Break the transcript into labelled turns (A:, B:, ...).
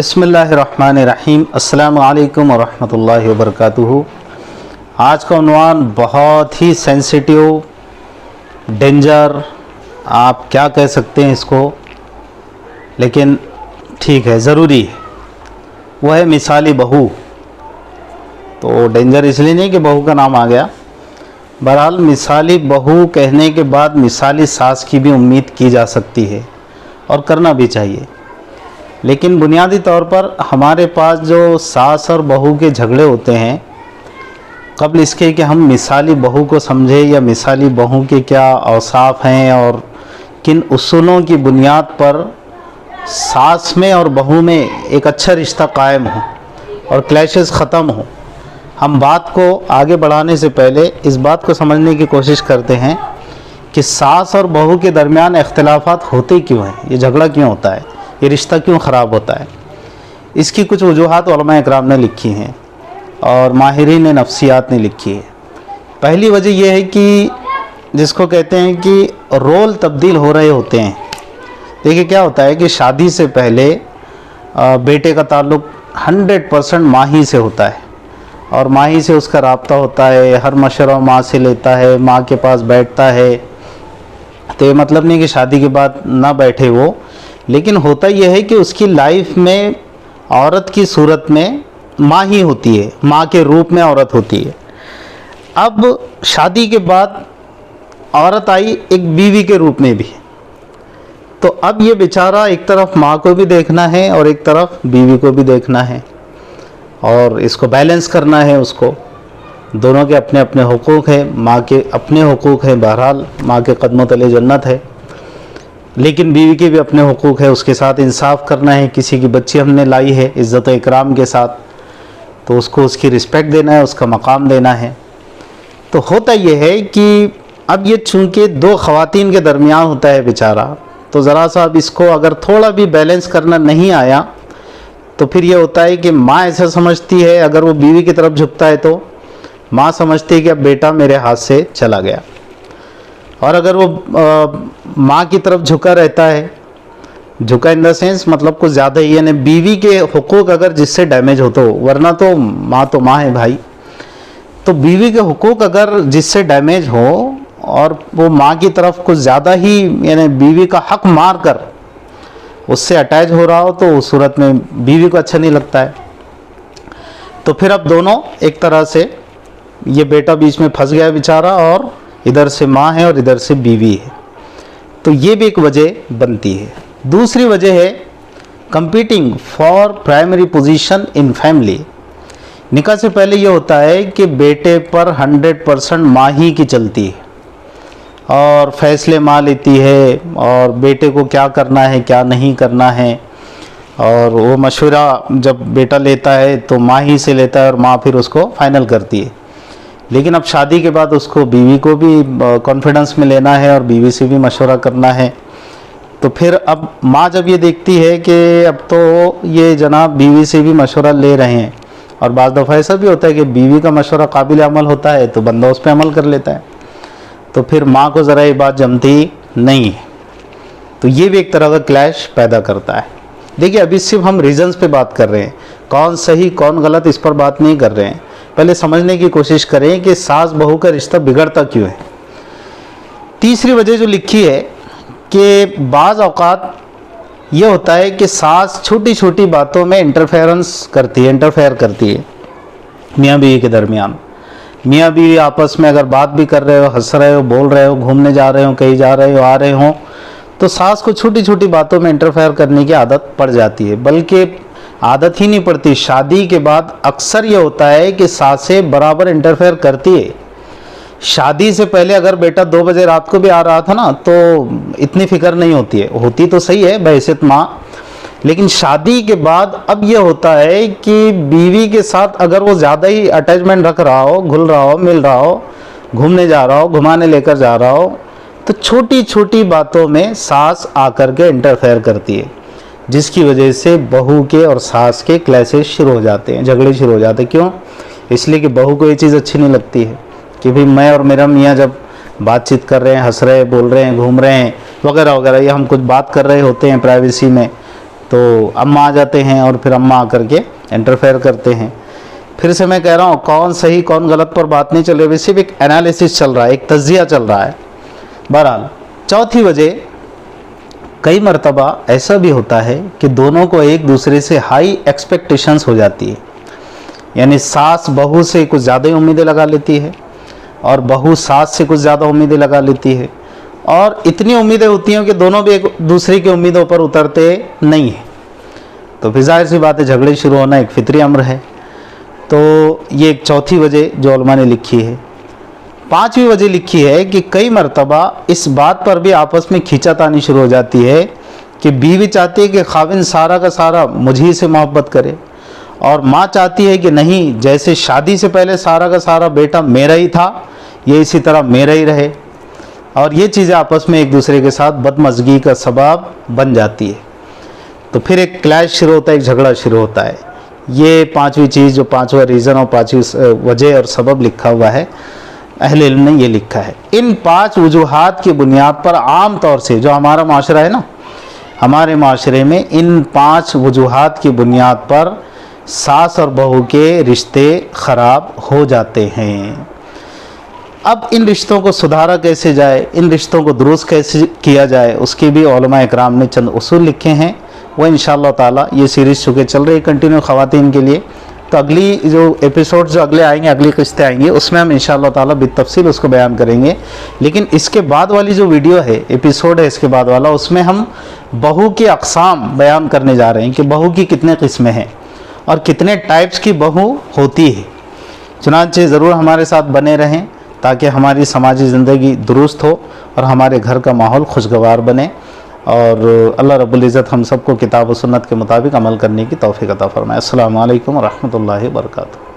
A: बिस्मिल्लाहिर्रहमानिर्रहीम। अस्सलामु अलैकुम वरहमतुल्लाहि वबरकातुहू। आज का उन्वान बहुत ही सेंसिटिव, डेंजर, आप क्या कह सकते हैं इसको, लेकिन ठीक है, ज़रूरी है। वह है मिसाली बहू। तो डेंजर इसलिए नहीं कि बहू का नाम आ गया, बहरहाल मिसाली बहू कहने के बाद मिसाली सास की भी उम्मीद की जा सकती है और करना भी चाहिए। लेकिन बुनियादी तौर पर हमारे पास जो सास और बहू के झगड़े होते हैं, कबल इसके कि हम मिसाली बहू को समझें या मिसाली बहू के क्या औसाफ हैं और किन उसूलों की बुनियाद पर सास में और बहू में एक अच्छा रिश्ता कायम हो और क्लैशेस ख़त्म हो, हम बात को आगे बढ़ाने से पहले इस बात को समझने की कोशिश करते हैं कि सास और बहू के दरमियान इख्तिलाफात होते क्यों हैं, ये झगड़ा क्यों होता है, ये रिश्ता क्यों ख़राब होता है। इसकी कुछ वजूहात उलमा इकराम ने लिखी हैं और माहिरीन नफ्सियात ने लिखी है। पहली वजह यह है कि जिसको कहते हैं कि रोल तब्दील हो रहे होते हैं। देखिए क्या होता है कि शादी से पहले बेटे का ताल्लुक़ 100% माँ ही से होता है और माँ ही से उसका राब्ता होता है, हर मशवरा माँ से लेता है, माँ के पास बैठता है। तो ये मतलब नहीं कि शादी के बाद ना बैठे वो, लेकिन होता यह है कि उसकी लाइफ में औरत की सूरत में माँ ही होती है, माँ के रूप में औरत होती है। अब शादी के बाद औरत आई एक बीवी के रूप में भी, तो अब ये बेचारा एक तरफ माँ को भी देखना है और एक तरफ बीवी को भी देखना है और इसको बैलेंस करना है। उसको दोनों के अपने अपने हुकूक हैं, माँ के अपने हुकूक हैं, बहरहाल माँ के कदमों तले जन्नत है, लेकिन बीवी के भी अपने हुकूक है, उसके साथ इंसाफ करना है। किसी की बच्ची हमने लाई है इज़्ज़त व इकराम के साथ, तो उसको उसकी रिस्पेक्ट देना है, उसका मकाम देना है। तो होता यह है कि अब ये चूँकि दो ख़वातीन के दरमियान होता है बेचारा, तो ज़रा सा अब इसको अगर थोड़ा भी बैलेंस करना नहीं आया तो फिर ये होता है कि माँ ऐसा समझती है, अगर वो बीवी की तरफ झुकता है तो माँ समझती है कि अब बेटा मेरे हाथ से चला गया, और अगर वो माँ की तरफ झुका रहता है, झुका इन द सेंस मतलब कुछ ज़्यादा ही, यानी बीवी के हुकूक अगर जिससे डैमेज हो, तो वरना तो माँ है भाई, तो बीवी के हुकूक अगर जिससे डैमेज हो और वो माँ की तरफ कुछ ज़्यादा ही, यानी बीवी का हक मार कर उससे अटैच हो रहा हो, तो उस सूरत में बीवी को अच्छा नहीं लगता है। तो फिर अब दोनों एक तरह से, ये बेटा बीच में फंस गया बेचारा, और इधर से माँ है और इधर से बीवी है, तो ये भी एक वजह बनती है। दूसरी वजह है competing for primary position in family. निकाह से पहले ये होता है कि बेटे पर 100% माँ ही की चलती है और फैसले माँ लेती है, और बेटे को क्या करना है क्या नहीं करना है, और वो मशवरा जब बेटा लेता है तो माँ ही से लेता है और माँ फिर उसको फाइनल करती है। लेकिन अब शादी के बाद उसको बीवी को भी कॉन्फिडेंस में लेना है और बीवी से भी मशवरा करना है। तो फिर अब माँ जब ये देखती है कि अब तो ये जनाब बीवी से भी मशवरा ले रहे हैं, और बाज़ दफ़ा ऐसा भी होता है कि बीवी का मशवरा काबिल अमल होता है तो बंदा उस पर अमल कर लेता है, तो फिर माँ को ज़रा ये बात जमती नहीं है, तो ये भी एक तरह का क्लैश पैदा करता है। देखिए अभी सिर्फ हम रीज़न्स पे बात कर रहे हैं, कौन सही कौन गलत इस पर बात नहीं कर रहे हैं। पहले समझने की कोशिश करें कि सास बहू का रिश्ता बिगड़ता क्यों है। तीसरी वजह जो लिखी है कि बाज़ औक़ात ये होता है कि सास छोटी छोटी बातों में इंटरफेयर करती है मियाँ बीवी के दरमियान। मियाँ बीवी आपस में अगर बात भी कर रहे हो, हंस रहे हो, बोल रहे हो, घूमने जा रहे हो, कहीं जा रहे हो, आ रहे हो, तो सास को छोटी छोटी बातों में इंटरफेयर करने की आदत पड़ जाती है। बल्कि आदत ही नहीं पड़ती, शादी के बाद अक्सर ये होता है कि सासें बराबर इंटरफेयर करती है। शादी से पहले अगर बेटा 2 बजे रात को भी आ रहा था ना, तो इतनी फिक्र नहीं होती है, होती तो सही है बहैसियत माँ, लेकिन शादी के बाद अब ये होता है कि बीवी के साथ अगर वो ज़्यादा ही अटैचमेंट रख रहा हो, घुल रहा हो, मिल रहा हो, घूमने जा रहा हो, घुमाने लेकर जा रहा हो, तो छोटी छोटी बातों में सास आकर के इंटरफेयर करती है, जिसकी वजह से बहू के और सास के क्लैशेस शुरू हो जाते हैं, झगड़े शुरू हो जाते हैं। क्यों? इसलिए कि बहू को ये चीज़ अच्छी नहीं लगती है कि भाई मैं और मेरा मियाँ जब बातचीत कर रहे हैं, हंस रहे हैं, बोल रहे हैं, घूम रहे हैं वगैरह वगैरह, ये हम कुछ बात कर रहे होते हैं प्राइवेसी में, तो अम्मा आ जाते हैं और फिर अम्मा आकर के इंटरफेयर करते हैं। फिर से मैं कह रहा हूँ, कौन सही कौन गलत पर बात नहीं चल रही, सिर्फ एक एनालिसिस चल रहा है, एक तज्जिया चल रहा है। बहरहाल चौथी वजह, कई मरतबा ऐसा भी होता है कि दोनों को एक दूसरे से हाई एक्सपेक्टेशंस हो जाती है, यानी सास बहू से कुछ ज़्यादा ही उम्मीदें लगा लेती है और बहू सास से कुछ ज़्यादा उम्मीदें लगा लेती है, और इतनी उम्मीदें होती हैं कि दोनों भी एक दूसरे की उम्मीदों पर उतरते नहीं हैं। तो फिर जाहिर सी बात है, झगड़े शुरू होना एक फितरी अम्र है। तो ये एक चौथी वजह जो उलमा ने लिखी है। पांचवी वजह लिखी है कि कई मरतबा इस बात पर भी आपस में खींचातानी शुरू हो जाती है कि बीवी चाहती है कि खाविंद सारा का सारा मुझी से मोहब्बत करे, और माँ चाहती है कि नहीं, जैसे शादी से पहले सारा का सारा बेटा मेरा ही था, ये इसी तरह मेरा ही रहे। और ये चीज़ें आपस में एक दूसरे के साथ बदमज़गी का सबब बन जाती है। तो फिर एक क्लैश शुरू होता है, एक झगड़ा शुरू होता है। ये पांचवी चीज़, जो पांचवा रीज़न और पांचवी वजह और सबब लिखा हुआ है, अहले इल्म ने ये लिखा है। इन 5 वजूहात की बुनियाद पर आम तौर से जो हमारा माशरा है ना, हमारे माशरे में इन 5 वजूहात की बुनियाद पर सास और बहू के रिश्ते ख़राब हो जाते हैं। अब इन रिश्तों को सुधारा कैसे जाए, इन रिश्तों को दुरुस्त कैसे किया जाए, उसके भी उलमा इकराम ने चंद उसूल लिखे हैं। वो इंशाअल्लाह ताला ये सीरीज़ चुके चल रही है कंटिन्यू ख़वातीन के लिए। तो अगली जो एपिसोड जो अगले आएंगे, अगली किस्तें आएंगी, उसमें हम इंशाअल्लाह ताला बितफसील उसको बयान करेंगे। लेकिन इसके बाद वाली जो वीडियो है, एपिसोड है इसके बाद वाला, उसमें हम बहू की अक़साम बयान करने जा रहे हैं कि बहू की कितने किस्में हैं और कितने टाइप्स की बहू होती है। चुनांचे ज़रूर हमारे साथ बने रहें ताकि हमारी समाजी ज़िंदगी दुरुस्त हो और हमारे घर का माहौल खुशगवार बने, और अल्लाह रब्बुल इज़्ज़त हम सबको किताब व सुन्नत के मुताबिक अमल करने की तौफ़ीक़ अता फ़रमाए। अस्सलामु अलैकुम व रहमतुल्लाहि व बरकातुहू।